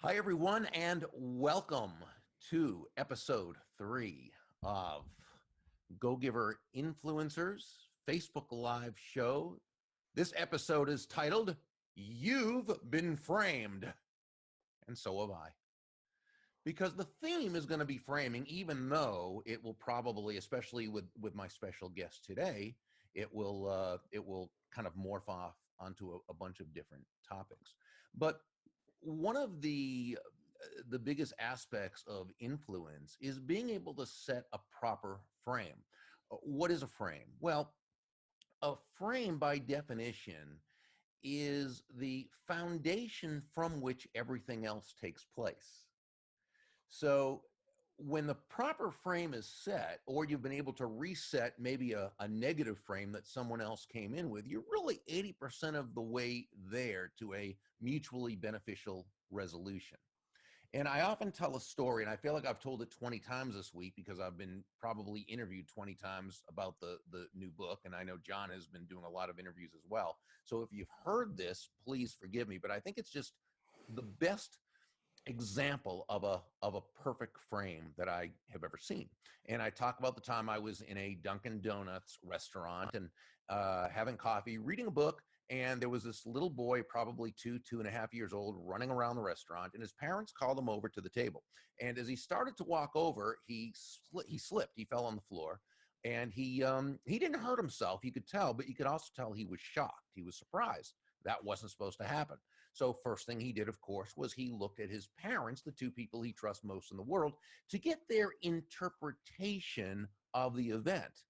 Hi, everyone, and welcome to episode 3 of Go-Giver Influencers Facebook Live show. This episode is titled, You've Been Framed, and so have I. Because the theme is going to be framing, even though it will probably, especially with my special guest today, it will kind of morph off onto a bunch of different topics. But one of the biggest aspects of influence is being able to set a proper frame. What is a frame? Well, a frame by definition is the foundation from which everything else takes place. So when the proper frame is set, or you've been able to reset maybe a negative frame that someone else came in with, you're really 80% of the way there to a mutually beneficial resolution. And I often tell a story, and I feel like I've told it 20 times this week because I've been probably interviewed 20 times about the new book, and I know John has been doing a lot of interviews as well. So if you've heard this, please forgive me, but I think it's just the best example of a perfect frame that I have ever seen. And I talk about the time I was in a Dunkin' Donuts restaurant and having coffee, reading a book, and there was this little boy, probably 2.5 years old, running around the restaurant, and his parents called him over to the table. And as he started to walk over, he slipped, he fell on the floor, and he didn't hurt himself, you could tell, but you could also tell he was shocked, he was surprised. That wasn't supposed to happen. So first thing he did, of course, was he looked at his parents, the two people he trusts most in the world, to get their interpretation of the event.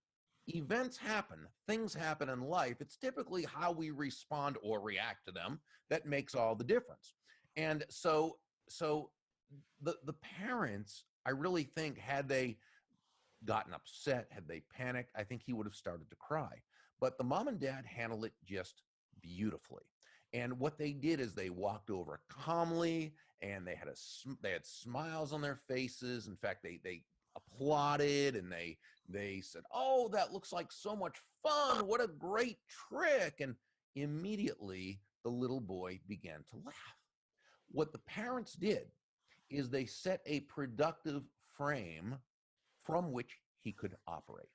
Events happen, things happen in life. It's typically how we respond or react to them that makes all the difference. And so the parents, I really think, had they gotten upset, had they panicked, I think he would have started to cry. But the mom and dad handled it just beautifully. And what they did is they walked over calmly, and they had smiles on their faces. In fact, they applauded, and they said, "Oh, that looks like so much fun. What a great trick." And immediately the little boy began to laugh. What the parents did is they set a productive frame from which he could operate.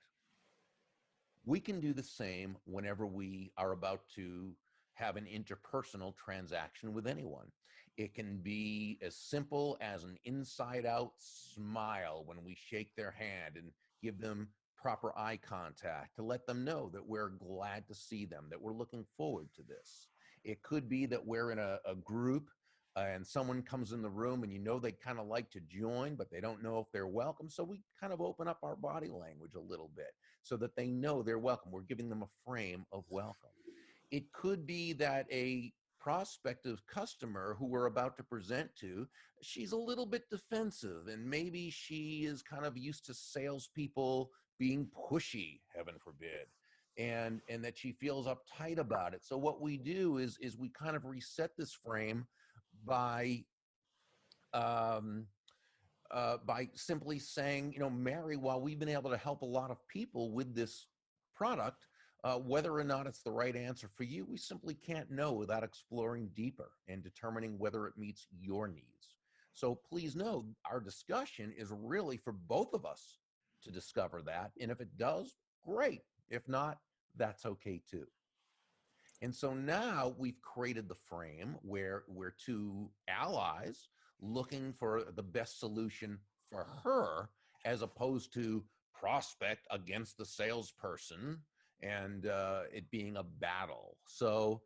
We can do the same whenever we are about to have an interpersonal transaction with anyone. It can be as simple as an inside-out smile when we shake their hand and give them proper eye contact to let them know that we're glad to see them, that we're looking forward to this. It could be that we're in a group and someone comes in the room and you know they kind of like to join, but they don't know if they're welcome. So we kind of open up our body language a little bit so that they know they're welcome. We're giving them a frame of welcome. It could be that a prospective customer who we're about to present to, she's a little bit defensive, and maybe she is kind of used to salespeople being pushy, heaven forbid, and that she feels uptight about it. So what we do is we kind of reset this frame by simply saying, Mary, while we've been able to help a lot of people with this product, whether or not it's the right answer for you, we simply can't know without exploring deeper and determining whether it meets your needs. So please know our discussion is really for both of us to discover that. And if it does, great. If not, that's okay too. And so now we've created the frame where we're two allies looking for the best solution for her, as opposed to prospect against the salesperson and it being a battle. So,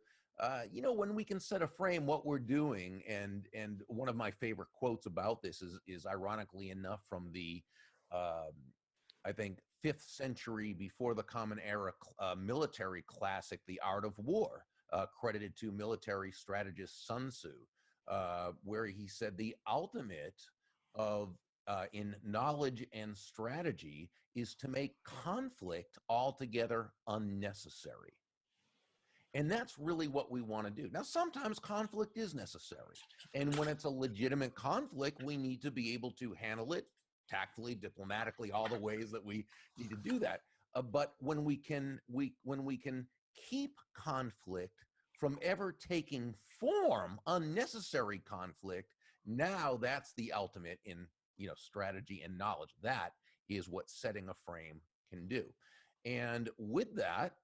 when we can set a frame, what we're doing, and one of my favorite quotes about this is ironically enough from the, I think, 5th century before the Common Era military classic, The Art of War, credited to military strategist Sun Tzu, where he said the ultimate of in knowledge and strategy is to make conflict altogether unnecessary. And that's really what we want to do. Now, sometimes conflict is necessary. And when it's a legitimate conflict, we need to be able to handle it tactfully, diplomatically, all the ways that we need to do that. But when we can keep conflict from ever taking form, unnecessary conflict, Now that's the ultimate in, strategy and knowledge. That is what setting a frame can do. And with that,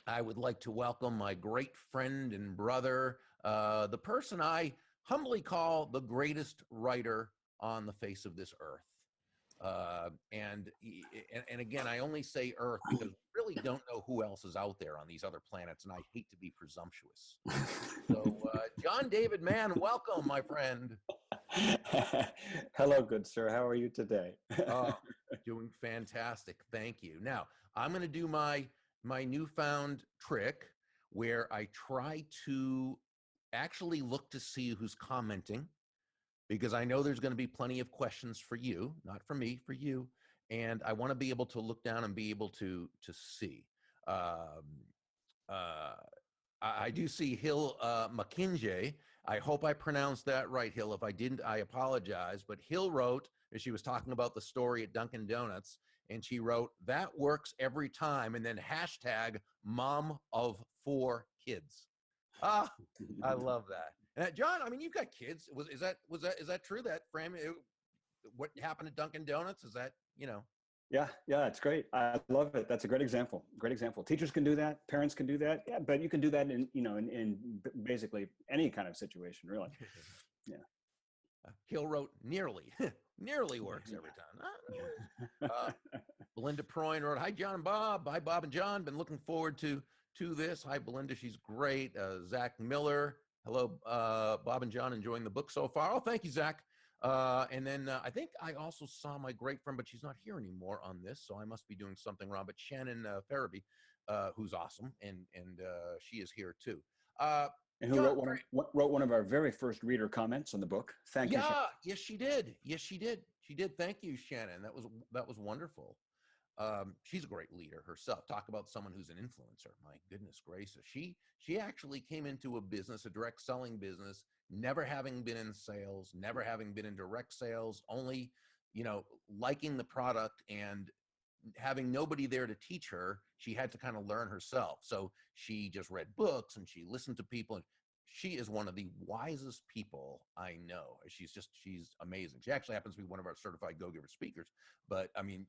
I would like to welcome my great friend and brother, the person I humbly call the greatest writer on the face of this earth. And again, I only say Earth because we really don't know who else is out there on these other planets, and I hate to be presumptuous. So, John David Mann, welcome, my friend. Hello, good sir. How are you today? Doing fantastic. Thank you. Now, I'm going to do my newfound trick where I try to actually look to see who's commenting, because I know there's going to be plenty of questions for you, not for me, for you. And I want to be able to look down and be able to see. I do see Hill McKinjay. I hope I pronounced that right, Hill. If I didn't, I apologize. But Hill wrote, as she was talking about the story at Dunkin' Donuts, and she wrote, "That works every time," and then hashtag mom of 4 kids. Ah, I love that. And John, I mean, you've got kids. Is that true? That frame, what happened at Dunkin' Donuts? Is that, Yeah, it's great. I love it. That's a great example. Great example. Teachers can do that. Parents can do that. Yeah, but you can do that in basically any kind of situation, really. Yeah. Hill wrote, nearly works every time. Belinda Proyne wrote, "Hi, John and Bob. Hi, Bob and John. Been looking forward to this." Hi, Belinda. She's great. Zach Miller. Hello, Bob and John, enjoying the book so far. Oh, thank you, Zach. And then I think I also saw my great friend, but she's not here anymore on this, so I must be doing something wrong. But Shannon Farabee, who's awesome, and she is here too. And who John, wrote one of our very first reader comments on the book. Thank you, Shannon. Yes, she did. Yes, she did. She did. Thank you, Shannon. That was wonderful. She's a great leader herself. Talk about someone who's an influencer. My goodness gracious. She actually came into a direct selling business, never having been in sales, never having been in direct sales, only, liking the product and having nobody there to teach her. She had to kind of learn herself. So she just read books and she listened to people, and she is one of the wisest people I know. She's amazing. She actually happens to be one of our certified Go-Giver speakers, but I mean,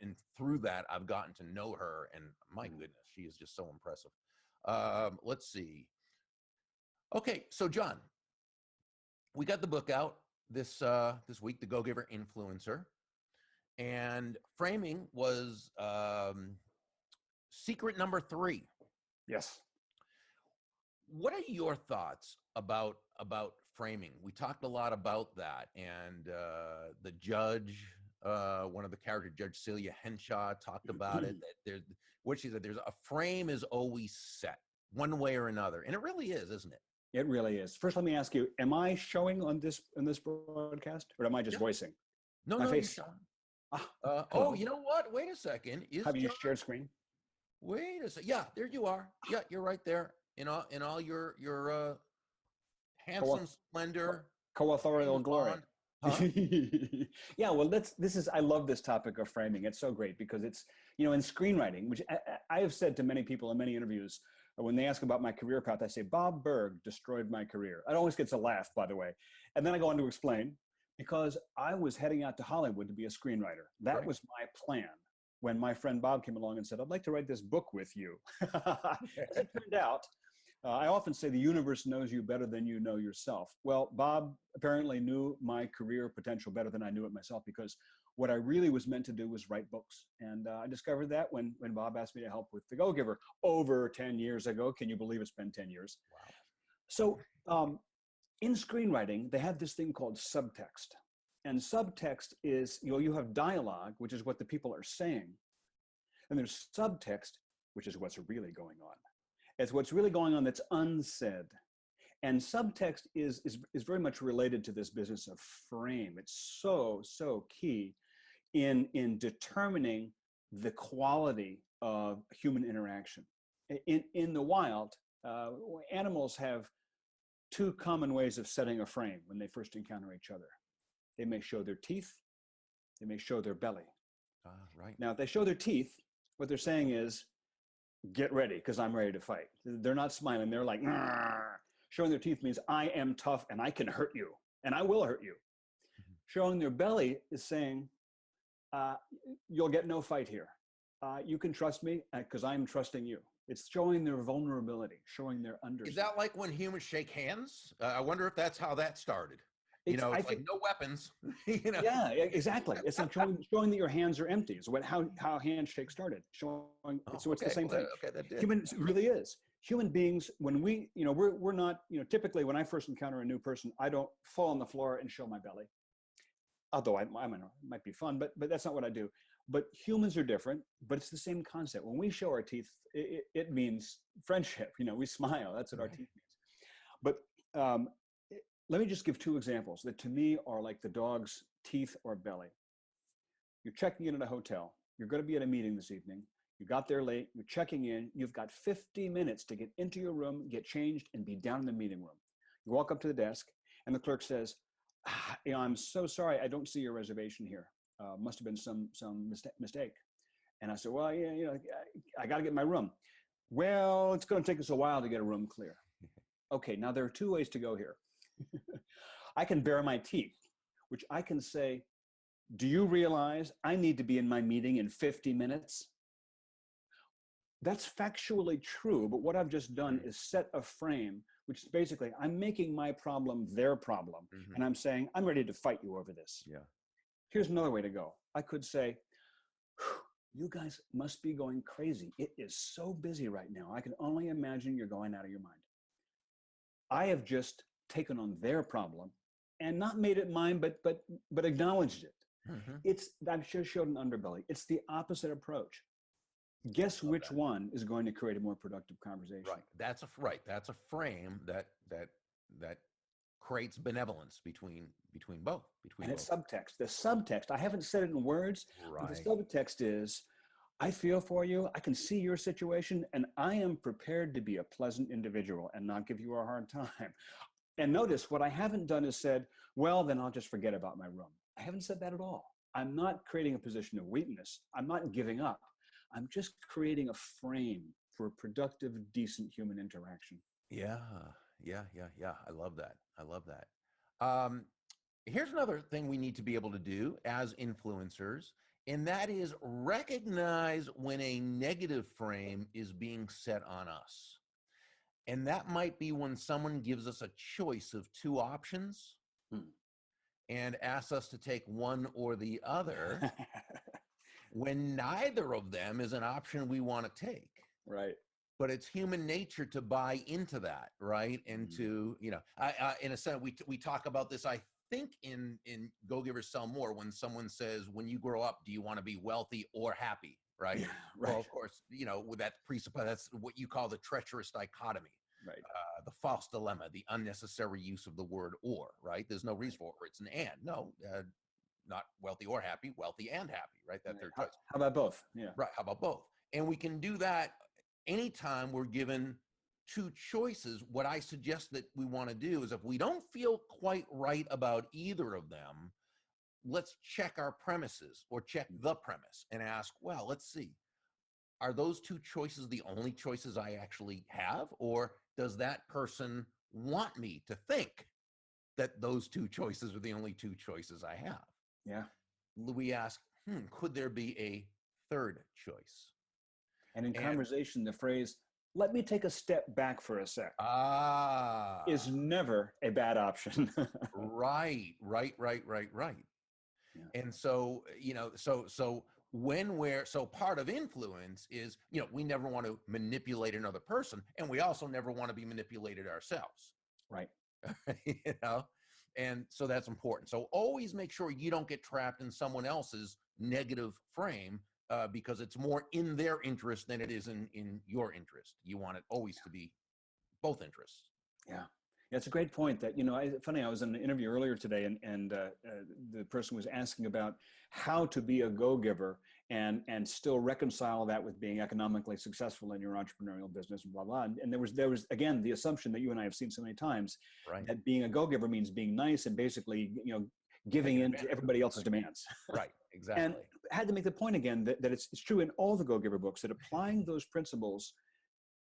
and through that, I've gotten to know her, and my goodness, she is just so impressive. Let's see. Okay, so John, we got the book out this week, The Go-Giver Influencer, and framing was secret number 3. Yes. What are your thoughts about framing? We talked a lot about that, and the judge, one of the characters, Judge Celia Henshaw, talked about it. That what she said, there's a frame is always set one way or another, and it really is, isn't it? It really is. First, let me ask you: am I showing on this broadcast, or am I just voicing? No, face. Oh, you know what? Wait a second. Have you shared screen? Wait a second. Yeah, there you are. Yeah, you're right there. In all your handsome splendor, co-authorial glory. Huh? Yeah, well, I love this topic of framing. It's so great because it's, in screenwriting, which I have said to many people in many interviews, when they ask about my career path, I say, Bob Berg destroyed my career. It always gets a laugh, by the way. And then I go on to explain, because I was heading out to Hollywood to be a screenwriter. That was my plan when my friend Bob came along and said, "I'd like to write this book with you." As it turned out, I often say the universe knows you better than you know yourself. Well, Bob apparently knew my career potential better than I knew it myself, because what I really was meant to do was write books. And I discovered that when Bob asked me to help with The Go-Giver over 10 years ago. Can you believe it's been 10 years? Wow. So in screenwriting, they have this thing called subtext. And subtext is, you have dialogue, which is what the people are saying. And there's subtext, which is what's really going on. It's what's really going on that's unsaid. And subtext is very much related to this business of frame. It's so key in determining the quality of human interaction. In the wild, animals have 2 common ways of setting a frame when they first encounter each other. They may show their teeth. They may show their belly. Right. Now, if they show their teeth, what they're saying is, get ready, because I'm ready to fight. They're not smiling. They're like, "Argh." Showing their teeth means I am tough and I can hurt you. and I will hurt you. Showing their belly is saying, you'll get no fight here. You can trust me because I'm trusting you. It's showing their vulnerability, showing their understanding. Is that like when humans shake hands? I wonder if that's how that started. It's like no weapons. Yeah, exactly. It's like showing that your hands are empty. Is how handshake started. It's the same thing. Humans really is. Human beings, when we're not, typically when I first encounter a new person, I don't fall on the floor and show my belly. Although it might be fun, but that's not what I do. But humans are different, but it's the same concept. When we show our teeth, it means friendship. We smile. That's what our teeth means. But let me just give two examples that to me are like the dog's teeth or belly. You're checking in at a hotel. You're going to be at a meeting this evening. You got there late. You're checking in. You've got 50 minutes to get into your room, get changed, and be down in the meeting room. You walk up to the desk, and the clerk says, I'm so sorry, I don't see your reservation here. Must have been some mistake. And I said, well, I got to get my room. Well, it's going to take us a while to get a room clear. Okay, now there are two ways to go here. I can bare my teeth, which I can say, do you realize I need to be in my meeting in 50 minutes? That's factually true, but what I've just done is set a frame, which is basically, I'm making my problem their problem. And I'm saying, I'm ready to fight you over this. Yeah. Here's another way to go. I could say, you guys must be going crazy. It is so busy right now. I can only imagine you're going out of your mind. I have just taken on their problem and not made it mine, but acknowledged it. I've just showed an underbelly. It's the opposite approach. Guess which one is going to create a more productive conversation? Right. That's a frame that creates benevolence between both. It's subtext. The subtext, I haven't said it in words, but the subtext is, I feel for you, I can see your situation, and I am prepared to be a pleasant individual and not give you a hard time. And notice what I haven't done is said, well, then I'll just forget about my room. I haven't said that at all. I'm not creating a position of weakness. I'm not giving up. I'm just creating a frame for a productive, decent human interaction. Yeah. I love that. Here's another thing we need to be able to do as influencers, and that is recognize when a negative frame is being set on us. And that might be when someone gives us a choice of two options and asks us to take one or the other. When neither of them is an option we want to take. Right. But it's human nature to buy into that, right? And to, in a sense, we talk about this, I think in Go Giver Sell More, when someone says, when you grow up, do you want to be wealthy or happy, right? Yeah, right. Well, of course, with that presuppose, that's what you call the treacherous dichotomy. Right. The false dilemma, the unnecessary use of the word or, right? There's no reason for it. It's an and. No, not wealthy or happy, wealthy and happy, right? That third choice. How about both? Yeah. Right. How about both? And we can do that anytime we're given two choices. What I suggest that we want to do is, if we don't feel quite right about either of them, let's check our premises or check the premise and ask, well, let's see, are those two choices the only choices I actually have? Or does that person want me to think that those two choices are the only two choices I have? Yeah. We ask, could there be a third choice? And in conversation, the phrase, let me take a step back for a sec, is never a bad option. Right. Yeah. And so, so part of influence is, we never want to manipulate another person, and we also never want to be manipulated ourselves. Right. And so that's important. So always make sure you don't get trapped in someone else's negative frame, because it's more in their interest than it is in your interest. You want it always to be both interests. Yeah. It's a great point that, funny, I was in an interview earlier today, and the person was asking about how to be a go-giver and still reconcile that with being economically successful in your entrepreneurial business, and blah, blah. And there was, again, the assumption that you and I have seen so many times, right, that being a go-giver means being nice and basically, giving in to everybody else's demands. Right, exactly. And I had to make the point again that it's true in all the go-giver books, that applying those principles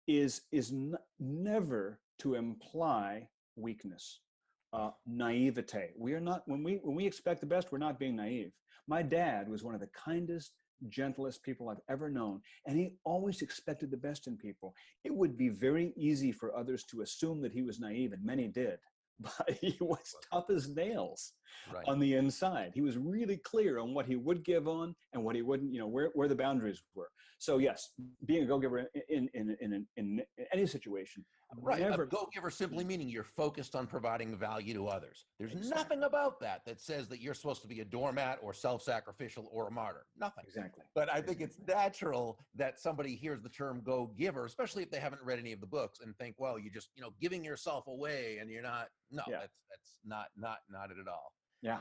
is never to imply weakness. naivete. We are not, when we expect the best, we're not being naive. My dad was one of the kindest, gentlest people I've ever known, and he always expected the best in people. It would be very easy for others to assume that he was naive, and many did, but he was tough as nails on the inside. He was really clear on what he would give on and what he wouldn't, you know, where the boundaries were. So yes, being a go-giver in any situation. Right. A go-giver simply meaning you're focused on providing value to others. There's nothing about that says that you're supposed to be a doormat or self-sacrificial or a martyr. Nothing. Exactly. But I think it's natural that somebody hears the term go-giver, especially if they haven't read any of the books, and think, well, you're just, you know, giving yourself away, and you're not. No, that's not it at all. Yeah.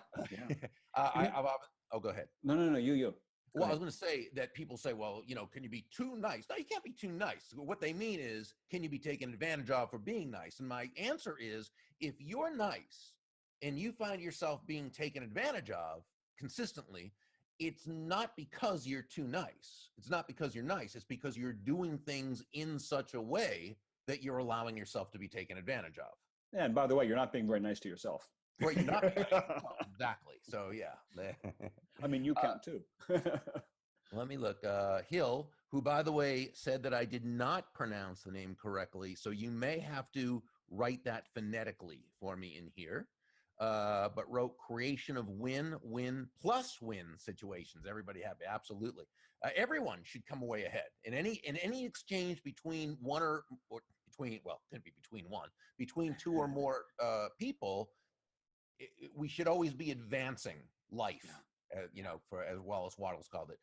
Oh, go ahead. No, you. Well, I was going to say that people say, well, you know, can you be too nice? No, you can't be too nice. What they mean is, can you be taken advantage of for being nice? And my answer is, if you're nice and you find yourself being taken advantage of consistently, it's not because you're too nice. It's not because you're nice. It's because you're doing things in such a way that you're allowing yourself to be taken advantage of. Yeah, and by the way, you're not being very nice to yourself. Well, you're not. Exactly. So, yeah. I mean, you count too. Let me look. Hill, who, by the way, said that I did not pronounce the name correctly, so you may have to write that phonetically for me in here, but wrote creation of win-win plus win situations. Everybody happy. Absolutely. Everyone should come away ahead. In any exchange between one or between, well, it could be between two or more people, we should always be advancing life, you know, for, as well as Waddles called it,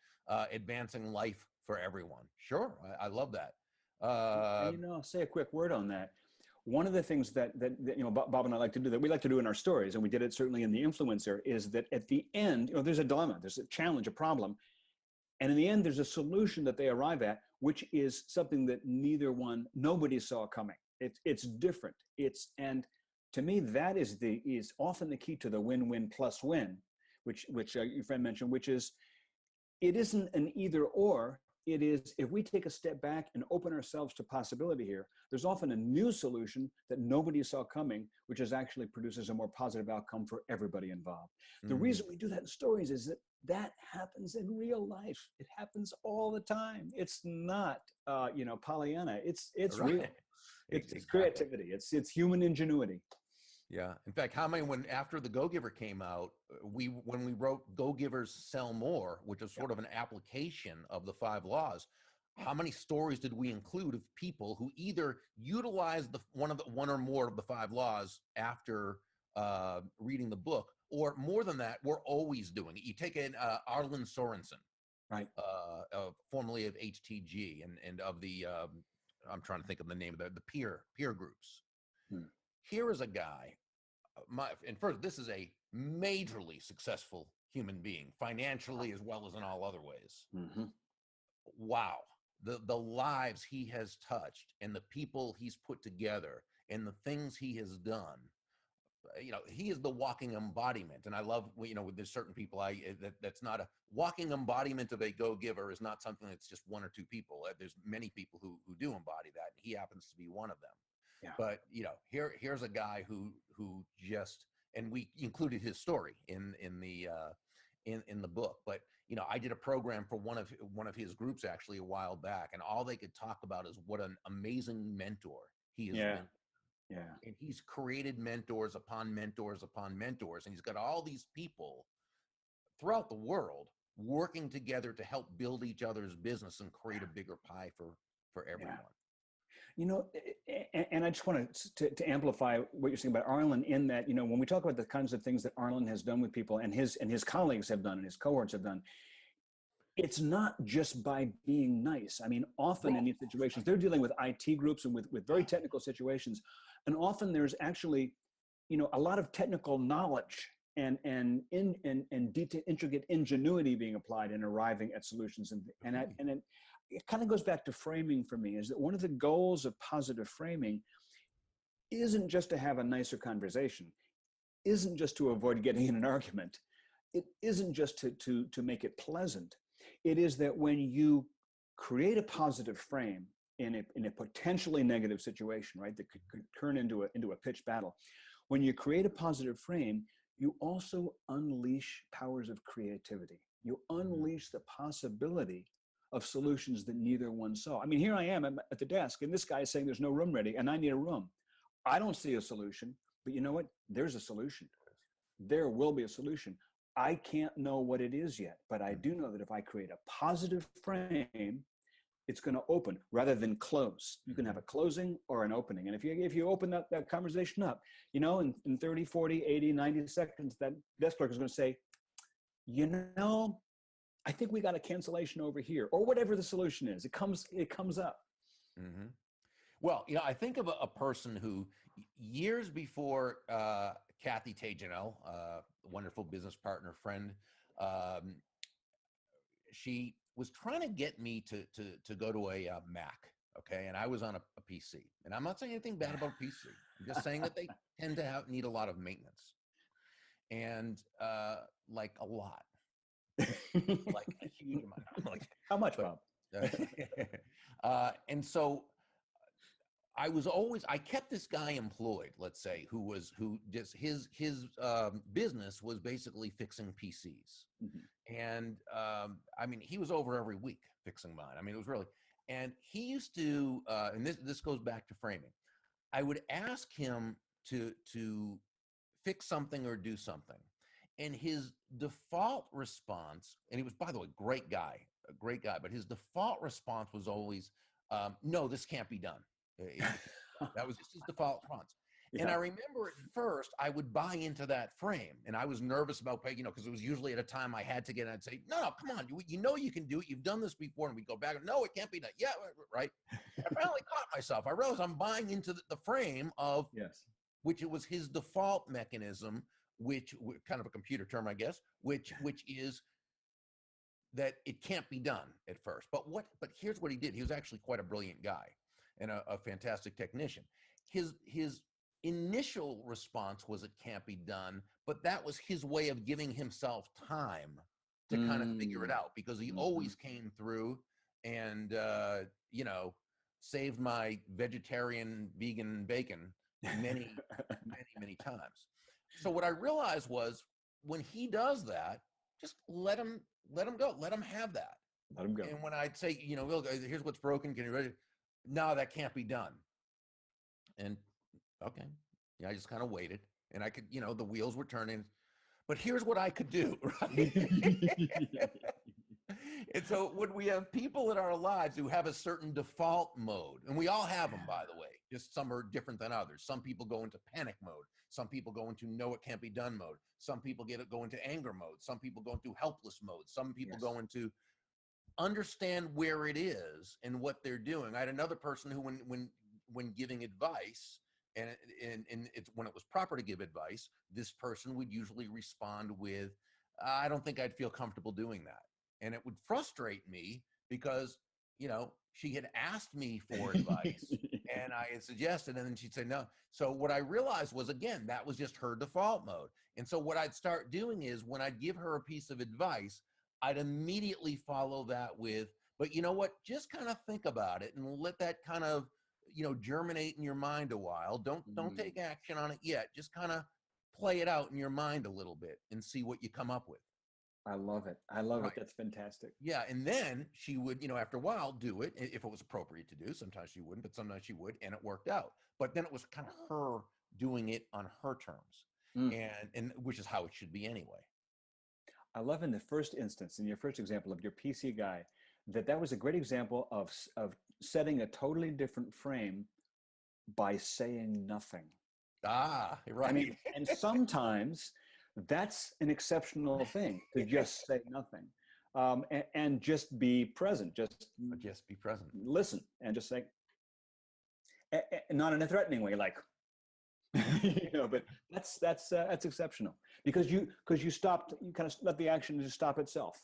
advancing life for everyone. Sure, I love that. And, you know, I'll say a quick word on that. One of the things that you know, Bob and I like to do, that we like to do in our stories, and we did it certainly in the Influencer, is that at the end, you know, there's a dilemma, there's a challenge, a problem, and in the end, there's a solution that they arrive at, which is something that nobody saw coming. It's different. And to me, that is often the key to the win-win plus win, which your friend mentioned, which is, it isn't an either or. It is, if we take a step back and open ourselves to possibility here, there's often a new solution that nobody saw coming, which actually produces a more positive outcome for everybody involved. The reason we do that in stories is that happens in real life. It happens all the time. It's not, you know, Pollyanna. It's real. It's creativity. It's human ingenuity. Yeah. In fact, when after the Go-Giver came out, when we wrote Go Givers Sell More, which is sort of an application of the 5 laws, how many stories did we include of people who either utilized one or more of the 5 laws after reading the book, or more than that, we're always doing it. You take in Arlen Sorensen, right, formerly of HTG and of the I'm trying to think of the name of the peer groups. Here is a guy. And first, this is a majorly successful human being, financially as well as in all other ways. Wow. The lives he has touched and the people he's put together and the things he has done. You know, he is the walking embodiment. And I love, you know, there's certain people that's not a walking embodiment of a go-giver, is not something that's just 1 or 2 people. There's many people who do embody that. And he happens to be one of them. Yeah. But, you know, here's a guy who just, and we included his story in the book. But, you know, I did a program for one of his groups actually a while back, and all they could talk about is what an amazing mentor he has been. Yeah. And he's created mentors upon mentors upon mentors, and he's got all these people throughout the world working together to help build each other's business and create a bigger pie for everyone. Yeah. You know, and I just want to amplify what you're saying about Arlen, in that, you know, when we talk about the kinds of things that Arlen has done with people and his colleagues have done and his cohorts have done, it's not just by being nice. I mean, often in these situations, they're dealing with IT groups and with very technical situations. And often there's actually, you know, a lot of technical knowledge and intricate ingenuity being applied in arriving at solutions. And it kind of goes back to framing for me, is that one of the goals of positive framing isn't just to have a nicer conversation, isn't just to avoid getting in an argument. It isn't just to make it pleasant. It is that when you create a positive frame in a potentially negative situation, right, that could turn into a pitched battle, when you create a positive frame, you also unleash powers of creativity. You unleash the possibility of solutions that neither one saw. I mean, here I am at the desk, and this guy is saying there's no room ready, and I need a room. I don't see a solution, but you know what? There's a solution. There will be a solution. I can't know what it is yet, but I do know that if I create a positive frame, it's going to open rather than close. You can have a closing or an opening. And if you open that conversation up, you know, in 30, 40, 80, 90 seconds, that desk clerk is going to say, you know, I think we got a cancellation over here, or whatever the solution is. It comes up. Mm-hmm. Well, you know, I think of a person who years before Kathy Tajanel, wonderful business partner, friend, she was trying to get me to go to a Mac, okay? And I was on a PC. And I'm not saying anything bad about PC. I'm just saying that they tend to need a lot of maintenance. And like a lot. Like a huge amount. I'm like, how much, Bob? And so I kept this guy employed, let's say, who just his business was basically fixing PCs. Mm-hmm. And I mean, he was over every week fixing mine. I mean, it was really, and he used to, and this goes back to framing. I would ask him to fix something or do something. And his default response, and he was, by the way, a great guy, but his default response was always, no, this can't be done. That was just his default response. Yeah. And I remember at first I would buy into that frame, and I was nervous about paying, you know, because it was usually at a time I had to get, and I'd say, no, come on, you know you can do it. You've done this before. And we'd go back, no, it can't be done. Yeah, right. I finally caught myself. I realized I'm buying into the frame of, yes, which it was his default mechanism, which kind of a computer term, I guess, which is that it can't be done at first. But here's what he did. He was actually quite a brilliant guy and a fantastic technician. His initial response was it can't be done, but that was his way of giving himself time to kind of figure it out, because he always came through and you know, saved my vegetarian vegan bacon many times. So what I realized was, when he does that, just let him go. Let him have that. Let him go. And when I'd say, you know, Will, here's what's broken. Can you ready? No, that can't be done. And okay, yeah, I just kind of waited, and I could, you know, the wheels were turning. But here's what I could do, right? And so when we have people in our lives who have a certain default mode, and we all have them, by the way, just some are different than others. Some people go into panic mode. Some people go into no, it can't be done mode. Some people go into anger mode. Some people go into helpless mode. Some people go into understand where it is and what they're doing. I had another person who, when giving advice, and it's when it was proper to give advice, this person would usually respond with, I don't think I'd feel comfortable doing that. And it would frustrate me because, you know, she had asked me for advice and I had suggested, and then she'd say no. So what I realized was, again, that was just her default mode. And so what I'd start doing is, when I'd give her a piece of advice, I'd immediately follow that with, but you know what, just kind of think about it and let that kind of, you know, germinate in your mind a while. Don't take action on it yet. Just kind of play it out in your mind a little bit and see what you come up with. I love it. I love it. That's fantastic. Yeah. And then she would, you know, after a while do it if it was appropriate to do. Sometimes she wouldn't, but sometimes she would, and it worked out. But then it was kind of her doing it on her terms, and which is how it should be anyway. I love, in the first instance, in your first example of your PC guy, that was a great example of setting a totally different frame by saying nothing. Ah, right. I mean, and sometimes that's an exceptional thing, to just say nothing, and just be present. Just be present. Listen and just say, not in a threatening way, like, you know. But that's exceptional, because you kind of let the action just stop itself.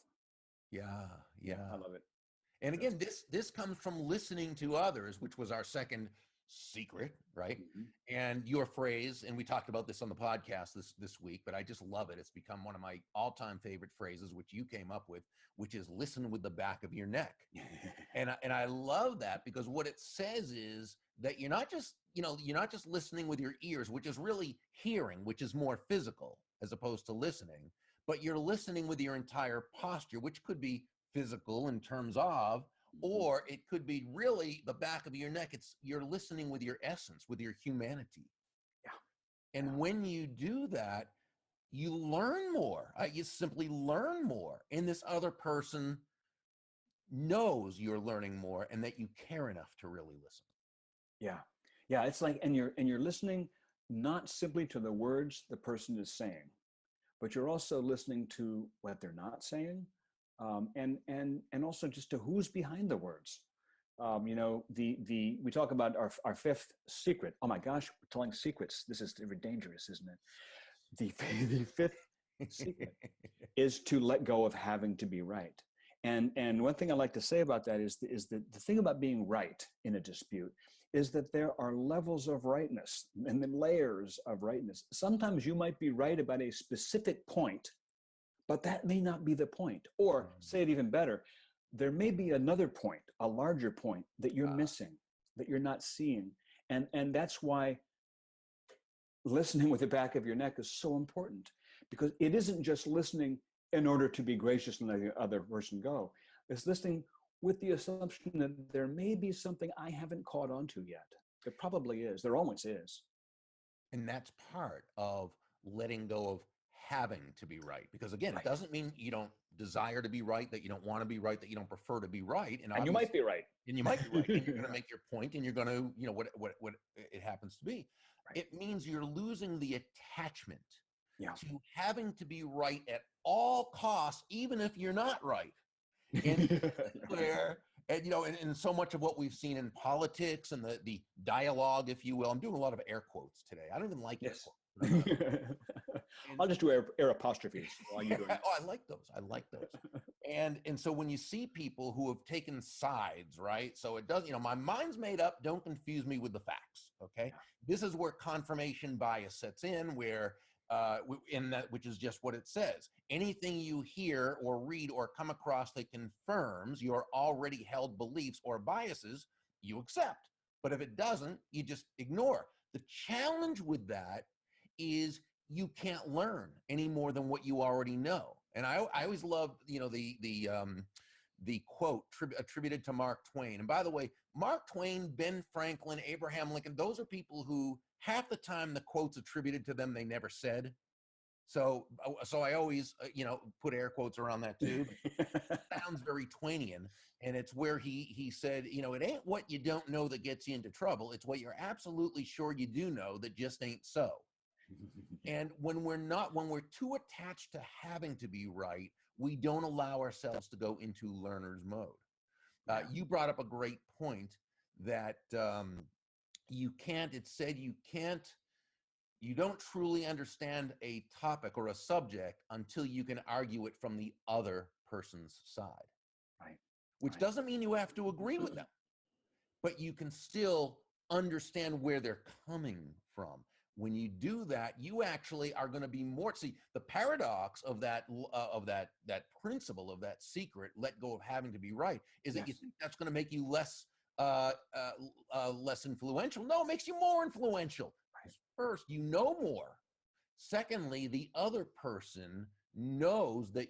Yeah. I love it. And again, this comes from listening to others, which was our second secret, right? Mm-hmm. And your phrase, and we talked about this on the podcast this week, but I just love it. It's become one of my all-time favorite phrases, which you came up with, which is listen with the back of your neck. And I love that, because what it says is that you're not just listening with your ears, which is really hearing, which is more physical as opposed to listening, but you're listening with your entire posture, which could be physical in terms of, or it could be really the back of your neck. You're listening with your essence, with your humanity. Yeah. And when you do that, you learn more. You simply learn more. And this other person knows you're learning more and that you care enough to really listen. Yeah. Yeah. It's like, and you're listening not simply to the words the person is saying, but you're also listening to what they're not saying. And also just to who's behind the words. We talk about our fifth secret. Oh my gosh, we're telling secrets. This is very dangerous, isn't it? The fifth secret is to let go of having to be right. And one thing I like to say about that is that the thing about being right in a dispute is that there are levels of rightness and then layers of rightness. Sometimes you might be right about a specific point, but that may not be the point. Or say it even better, there may be another point, a larger point that you're missing, that you're not seeing. And that's why listening with the back of your neck is so important, because it isn't just listening in order to be gracious and let the other person go. It's listening with the assumption that there may be something I haven't caught on to yet. There probably is. There always is. And that's part of letting go of having to be right. Because again, it doesn't mean you don't desire to be right, that you don't want to be right, that you don't prefer to be right. And you might be right. And you might be right. And you're going to make your point, and you're going to, what it happens to be. Right. It means you're losing the attachment to having to be right at all costs, even if you're not right. And and so much of what we've seen in politics and the dialogue, if you will, I'm doing a lot of air quotes today. I don't even like air quotes. I'll just do air apostrophes while you're doing it. Oh, I like those. And so when you see people who have taken sides, right? So it does, my mind's made up. Don't confuse me with the facts. Okay. Yeah. This is where confirmation bias sets in, where which is just what it says. Anything you hear or read or come across that confirms your already held beliefs or biases, you accept. But if it doesn't, you just ignore. The challenge with that is you can't learn any more than what you already know. And I always love, the quote attributed to Mark Twain. And by the way, Mark Twain, Ben Franklin, Abraham Lincoln, those are people who half the time the quotes attributed to them, they never said. So I always, put air quotes around that too. It sounds very Twainian. And it's where he said, it ain't what you don't know that gets you into trouble. It's what you're absolutely sure you do know that just ain't so. And when we're too attached to having to be right, we don't allow ourselves to go into learner's mode. You brought up a great point that you don't truly understand a topic or a subject until you can argue it from the other person's side. Right. Which doesn't mean you have to agree with them, but you can still understand where they're coming from. When you do that, you actually are going to be more. See, the paradox of that principle, of that secret, let go of having to be right, is that you think that's going to make you less influential. No, it makes you more influential. Right. First, you know more. Secondly, the other person knows that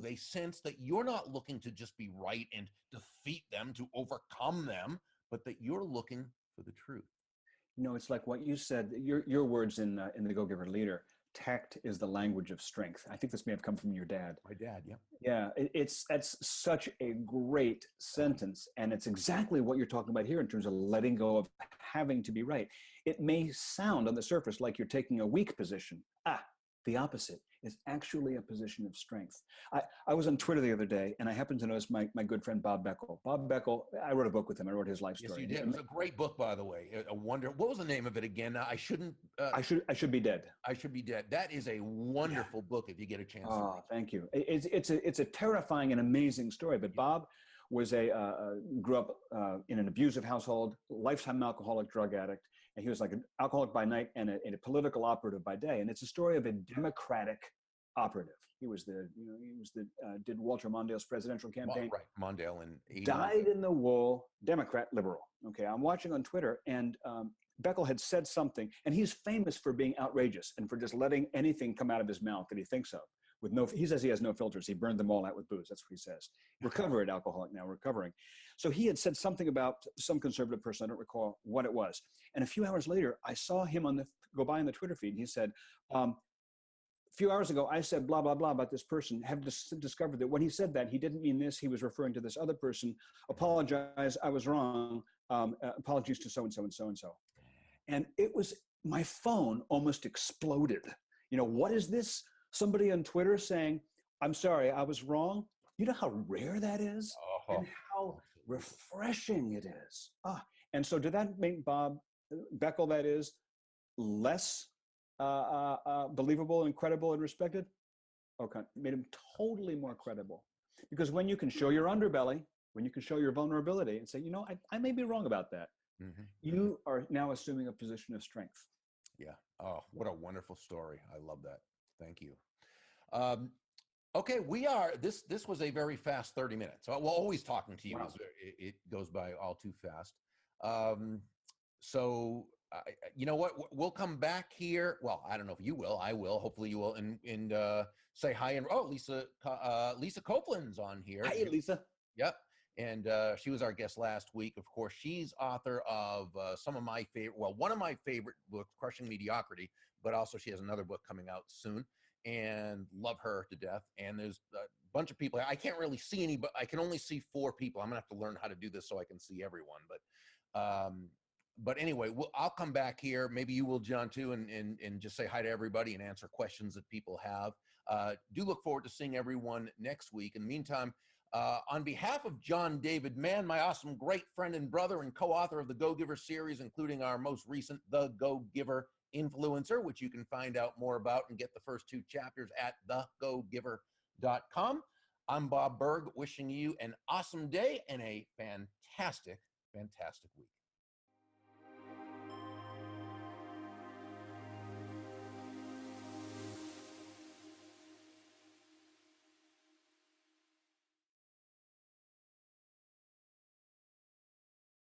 they sense that you're not looking to just be right and defeat them, to overcome them, but that you're looking for the truth. It's like what you said, your words in the Go Giver Leader, tact is the language of strength. I think this may have come from your dad. My dad, yeah. Yeah, that's such a great sentence. And it's exactly what you're talking about here in terms of letting go of having to be right. It may sound on the surface like you're taking a weak position. The opposite is actually a position of strength. I was on Twitter the other day, and I happened to notice my good friend Bob Beckel. Bob Beckel, I wrote a book with him. I wrote his life story. Yes, you did. It was a great book, by the way. A wonder. What was the name of it again? I should be dead. I should be dead. That is a wonderful book if you get a chance. Oh, thank you. It's a terrifying and amazing story. But Bob was grew up in an abusive household, lifetime alcoholic, drug addict, and he was like an alcoholic by night and a political operative by day. And it's a story of a Democratic operative. He was did Walter Mondale's presidential campaign. Right, Mondale in 80. Died in the wool, Democrat, liberal. Okay, I'm watching on Twitter, and Beckel had said something, and he's famous for being outrageous and for just letting anything come out of his mouth that he thinks of. He says he has no filters. He burned them all out with booze. That's what he says. Recovered alcoholic now, recovering. So he had said something about some conservative person. I don't recall what it was. And a few hours later, I saw him go by on the Twitter feed. And he said, a few hours ago, I said blah, blah, blah about this person. Have discovered that when he said that, he didn't mean this. He was referring to this other person. Apologize. I was wrong. Apologies to so-and-so and so-and-so. And it was, my phone almost exploded. What is this? Somebody on Twitter saying, I'm sorry, I was wrong. You know how rare that is? And how refreshing it is. And so did that make Bob Beckel, that is, less believable and credible and respected? Okay, made him totally more credible. Because when you can show your underbelly, when you can show your vulnerability and say, I may be wrong about that, you are now assuming a position of strength. Yeah. Oh, what a wonderful story. I love that. Thank you. Okay, this was a very fast 30 minutes. We're always talking to you. Wow. It goes by all too fast. So you know what? We'll come back here. Well, I don't know if you will. I will. Hopefully you will. And say hi. And Lisa Copeland's on here. Hi, Lisa. Yep. And she was our guest last week. Of course, she's author of one of my favorite books, Crushing Mediocrity, but also she has another book coming out soon, and love her to death. And there's a bunch of people. I can't really see any, but I can only see 4 people. I'm gonna have to learn how to do this so I can see everyone. But anyway, I'll come back here. Maybe you will, John, too, and just say hi to everybody and answer questions that people have. Do look forward to seeing everyone next week. In the meantime, on behalf of John David Mann, my awesome great friend and brother and co-author of the Go Giver series, including our most recent The Go Giver Influencer, which you can find out more about and get the first 2 chapters at thegogiver.com. I'm Bob Berg, wishing you an awesome day and a fantastic, fantastic week.